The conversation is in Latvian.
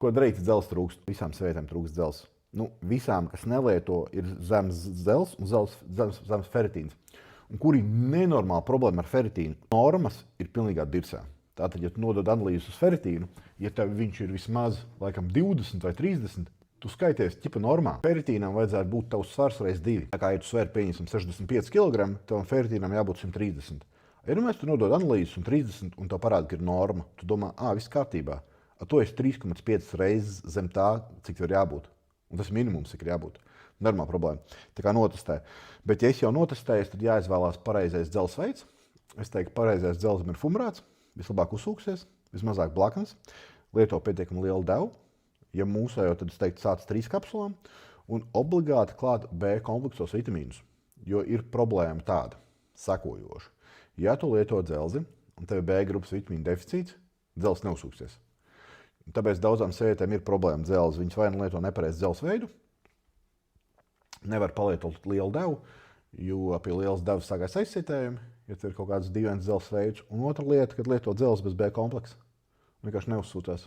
Ko darīt, ja dzelzs trūkst? Visām sievietēm trūkst dzelzs. Visām, kas nelieto, ir zems dzelzs un zems feritīns. Un kur ir nenormāla problēma ar feritīnu? Normas ir pilnīgā dirsā. Tātad, ja tu nodod analīzes uz feritīnu, ja tev viņš ir vismaz laikam 20 vai 30, tu skaities ķipa normā. Feritīnam vajadzētu būt tavs svars reiz 2. Tā kā, ja tu svēri pieņemsim 65 kg, tavam feritīnam jābūt 130. Ja nu mēs tu nodod analīzes un 30 un tev parāda, ka ir norma, tu domā, viss kārtībā. To es 3,5 reizes zem tā, cik tev ir jābūt. Un tas ir minimums, cik ir jābūt. Normāla problēma. Tā kā notestē. Bet, ja es jau notestēju, tad jāizvēlās pareizais dzelzs veids. Es teiktu, pareizais dzelzs ir fumrāts, vislabāk uzsūksies, vismazāk blaknes, lieto pietiekami lielu devu. Ja mūsējo, tad es teiktu, sāc 3 kapsulām un obligāti klāt B kompleksos vitamīnus. Jo ir problēma tāda, sekojoša. Ja tu lieto dzelzi un tev ir B grupas vitamīnu deficīts, dzelzs neuzsūksies. Tāpēc daudzām sievietēm ir problēma dzelzs. Viņas vai nu lieto nepareizu dzelzs veidu, nevar palietot lielu devu, jo pie lielas devas sākās aizsitējumi, ja tev ir kaut kāds dīvains dzelzs veids. Un otra lieta, kad lieto dzelzi bez B kompleksa, vienkārši neuzsūtās.